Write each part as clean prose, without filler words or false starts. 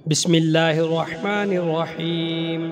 बिस्मिल्लाहिर्रहमानिर्रहीम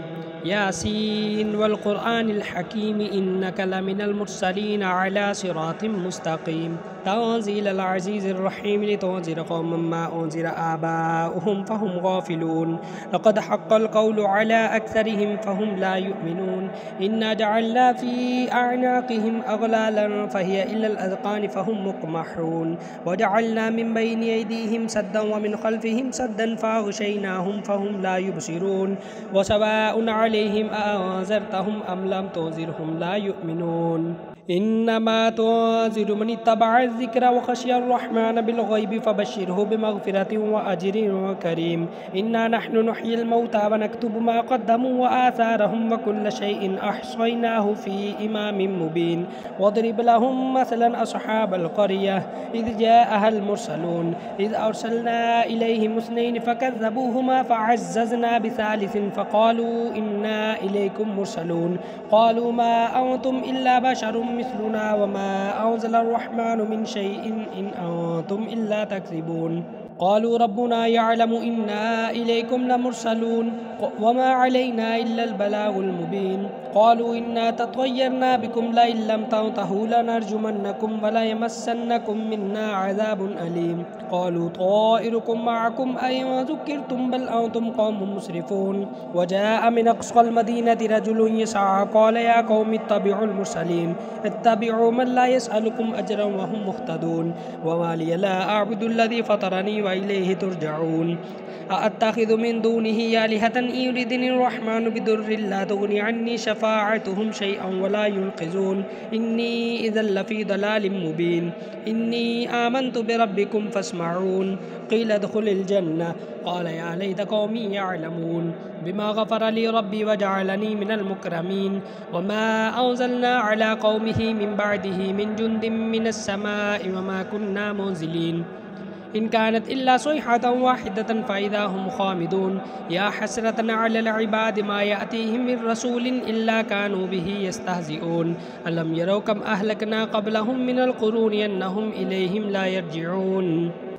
यासीन वल क़ुरआनिल हकीम इन्नका लमिनल मुरसलीन अला सिरातिम मुस्तक़ीम तंज़ीलल अज़ीज़िर रहीम लितुनज़िरा क़ौमम मा उनज़िरा आबाउहुम फ़हुम गाफ़िलून लक़द हक़्क़ल क़ौलु अला अक्सरिहिम फ़हुम ला युमिनून इन्ना जअलना फ़ी अअनाक़िहिम अग़लालन फ़हिय इलल अज़क़ानि फ़हुम मुक़महून वजअलना मिन बैनि अयदीहिम सद्दन व मिन ख़ल्फ़िहिम सद्दन फ़अग़शयनाहुम फ़हुम ला युबसिरून वसवाउन अलैहिम अअंज़रतहुम अम लम तुनज़िरहुम ला युमिनून इन्नमा तुनज़िरु मन इत्तबअ ज़िक्र व ख़शियर रहमान बिलग़ैबि फ़बश्शिरहु बिमग़फ़िरतिन व अज्रिन करीम इन्ना नहनु नुह्यिल मौता व नक्तुबु मा क़द्दमू व आसारहुम व कुल्ल शैइन अहसयनाहु फ़ी इमामिन मुबीन वद्रिब लहुम मसलन अस्हाबल क़रियह इज़ जाअहल मुरसलून इज़ अरसलना इलैहिम इस्नैन फ़कज़्ज़बूहुमा फ़अज़्ज़ज़ना बिसालिसिन फ़क़ालू इन्ना इलैकुम मुरसलून क़ालू मा अंतुम इल्ला बशरुम मिस्लुना व मा अंज़लर रहमानु मिन शैइन इन अंतुम इल्ला तकज़िबून क़ालू रब्बुना यअलमु इन्ना इलैकुम लमुरसलून व मा अलैना इल्लल बलागुल मुबीन क़ालू इन्ना ततय्यरना बिकुम लइन लम तंतहू लनरजुमन्नकुम व लयमस्सन्नकुम मिन्ना अज़ाबुन अलीम क़ालू ताइरुकुम मअकुम अय्युम ज़ुक्किरतुम बल अंतुम क़ौमुम मुस्रिफ़ून व जाअ मिन अक़सल मदीनति रजुलुन यसअ क़ाल या क़ौमि इत्तबिउल मुरसलीन इत्तबिउ मन ला यसअलुकुम अजरन व हुम मुह्तदून व मा लिय ला अअबुदुल्लज़ी फ़तरनी व इलैहि तुरजऊन अअत्तख़िज़ु मिन दूनिही आलिहतन इन युरिदनिर रहमानु बिदुर्रिन ला तुग़नि अन्नी शफ़ाअतुहुम शैअन व ला युनक़िज़ून इन्नी इज़न लफ़ी ज़लालिम मुबीन इन्नी आमन्तु बिरब्बिकुम फ़स्मऊन क़ील उद्ख़ुलिल जन्नह क़ाल या लैत क़ौमी यअलमून बिमा ग़फ़र ली रब्बी व जअलनी मिनल मुकरमीन व मा अंज़लना अला क़ौमिही मिन बअदिही मिन जुन्दिन मिनस समाइ व मा कुन्ना मुनज़िलीन इन कानत इल्ला सयहतन वाहिदतन फ़इज़ा हुम ख़ामिदून या हसरतन अलल इबादि मा यअतीहिम मिन रसूलिन इल्ला कानू बिही यस्तहज़िऊन अलम यरौ कम अहलकना क़ब्लहुम मिनल क़ुरूनि अन्नहुम इलैहिम ला यरजिऊन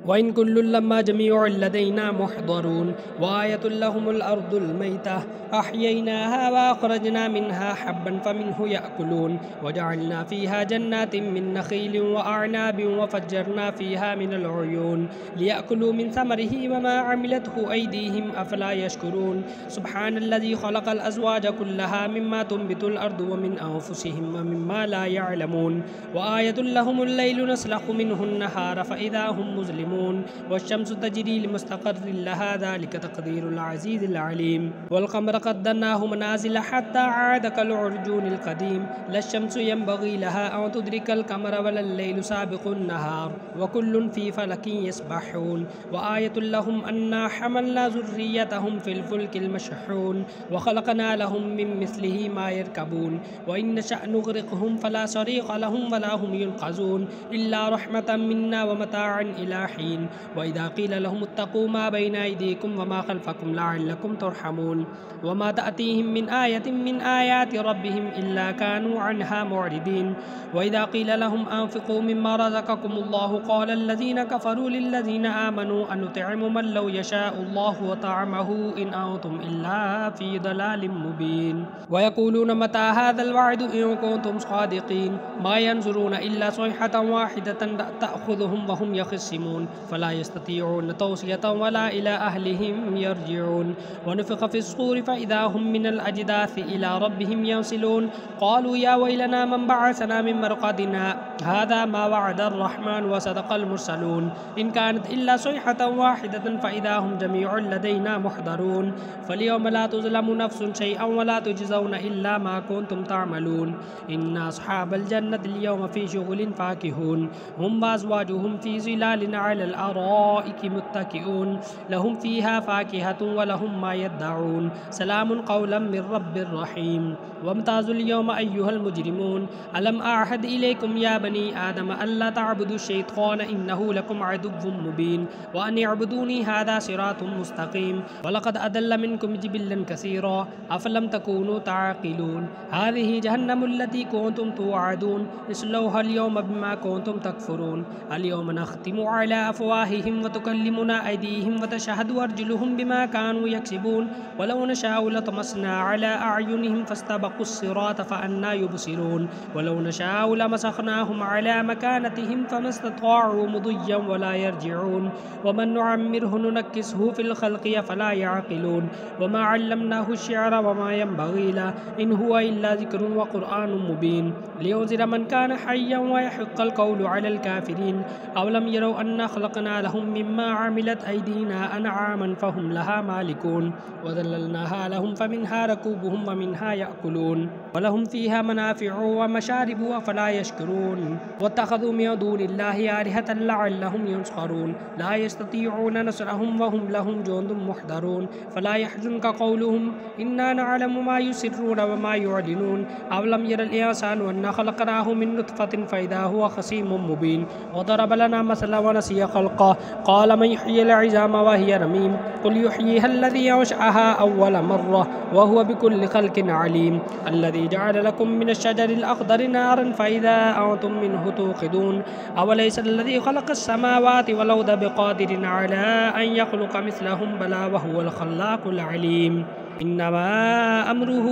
व इन कुल्लुन लम्मा जमीउन लदैना मुहज़रून व आयतुल लहुमुल अर्दुल मैतह अह्यैनाहा व अख़रजना मिन्हा हब्बन फ़मिन्हु यअकुलून व जअलना फ़ीहा जन्नातिन मिन नख़ीलिन व अअनाबिन व फ़ज्जरना फ़ीहा मिनल उयून लियअकुलू मिन समरिही व मा अमिलतहु अयदीहिम अफ़ला यशकुरून सुब्हानल्लज़ी ख़लक़ल अज़वाज कुल्लहा मिम्मा तुंबितुल अर्दु व मिन अनफुसिहिम व मिम्मा ला यअलमून व आयतुल लहुमुल लैलु नस्लखु मिन्हुन नहार फ़इज़ा हुम मुज़लिमून वश्शम्सु तजरी लिमुस्तक़र्रिन लहा ज़ालिका तक़दीरुल अज़ीज़िल अलीम वल क़मर क़द्दरनाहु मनाज़िल हत्ता आद कल उर्जूनिल क़दीम लश्शम्सु यंबग़ी लहा अन तुदरिकल क़मर वलल लैलु साबिक़ुन नहार व कुल्लुन फ़ी फ़लकिन यस्बहून व आयतुल लहुम अन्ना हमलना ज़ुर्रियतहुम फ़िल फ़ुल्किल मशहून व ख़लक़ना लहुम मिन मिस्लिही मा यरकबून व इन नशअ नुग़रिक़हुम फ़ला सरीक़ लहुम व ला हुम युनक़ज़ून इल्ला रहमतन मिन्ना व मताअन इला हीन व इज़ा क़ील लहुम इत्तक़ू मा बैन अयदीकुम व मा ख़ल्फ़कुम लअल्लकुम तुरहमून व मा तअतीहिम मिन आयतिन मिन आयाति रब्बिहिम इल्ला कानू अन्हा मुअरिदीन व इज़ा क़ील लहुम अनफ़िक़ू मिम्मा रज़क़कुमुल्लाहु क़ाल अल्लज़ीना कफ़रू लिल्लज़ीना आमनू अनुतइमु मन लौ यशाअल्लाहु अतअमहु इन अंतुम इल्ला फ़ी ज़लालिम मुबीन व यक़ूलून मता हाज़ल वअदु इन कुंतुम सादिक़ीन मा यंज़ुरून इल्ला सयहतन वाहिदतन तअख़ुज़ुहुम व हुम यख़िस्सिमून फ़ला यस्ततीऊन तौसियतन वला इला अहलिहिम यरजिऊन व नुफ़िख़ फ़िस्सूरि फ़इज़ा हुम मिनल अजदाथि इला रब्बिहिम यंसिलून क़ालू या वैलना मन बअसना मिन मरक़दिना हाज़ा मा वअदर रहमान व सदक़ल मुरसलून इन कानत इल्ला सयहतन वाहिदतन फ़इज़ा हुम जमीउन लदैना मुहज़रून फ़ल्यौम ला तुज़लमु नफ़्सुन शैअन व ला तुजज़ौना इल्ला मा कुंतुम तअमलून इन्ना अस्हाबल जन्नति अल-यौम फ़ी शुग़ुलिन फ़ाकिहून हुम व अज़वाजुहुम फ़ी ज़िलालिन अलल अराइकि मुत्तकिऊन लहुम फ़ीहा फ़ाकिहतुन व लहुम मा यद्दऊन सलामुन क़ौलन मिर रब्बिर रहीम वम्ताज़ुल यौमा अय्युहल मुजरिमून अलम अअहद इलैकुम या बनी आदम अल्ला तअबुदु शैतान इन्नहु लकुम अदुव्वुम मुबीन व अन अअबुदूनी हाज़ा सिरातुम मुस्तक़ीम व लक़द अदल्ल मिनकुम जिबिल्लन कसीरा अफ़लम तकूनू ताक़िलून हाज़िही जहन्नमु अल्लती कुंतुम तुअदून इस्लौहा अल-यौम बिमा कुंतुम तकफ़ुरून अल-यौम नख़्तिमु अला بأفواههم وتكلمنا أيديهم وتشهد أرجلهم بما كانوا يكسبون ولو نشاء لطمسنا على أعينهم فاستبقوا الصراط فأنى يبصرون ولو نشاء لمسخناهم على مكانتهم فما استطاعوا مضيا ولا يرجعون ومن نعمره ننكسه في الخلق فلا يعقلون وما علمناه الشعر وما ينبغي له إن هو إلا ذكر وقرآن مبين لينذر من كان حيا ويحق القول على الكافرين أولم يروا أنا خلقنا لهم مما عملت أيدينا أنعاما فهم لها مالكون وذللناها لهم فمنها ركوبهم ومنها يأكلون ولهم فيها منافع ومشارب أفلا يشكرون واتخذوا من دون الله آلهة لعلهم ينصرون لا يستطيعون نصرهم وهم لهم جند محضرون فلا يحزنك قولهم إنا نعلم ما يسرون وما يعلنون أولم ير الإنسان أنا خلقناه من نطفة فإذا هو خصيم مبين وضرب لنا مثلا ونسي خلقه قال من يحيي العظام وهي رميم قل يحييها الذي أنشأها أول مرة وهو بكل خلق عليم الذي جعل لكم من الشجر الأخضر نارا فإذا أنتم منه توقدون أوليس الذي خلق السماوات والأرض بقادر على أن يخلق مثلهم بلى وهو الخلاق العليم إنما أمره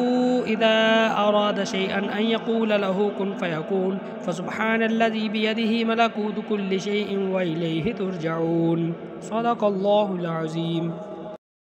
إذا أراد شيئا أن يقول له كن فيكون فسبحان الذي بيده ملكوت كل شيء وإليه ترجعون صدق الله العظيم.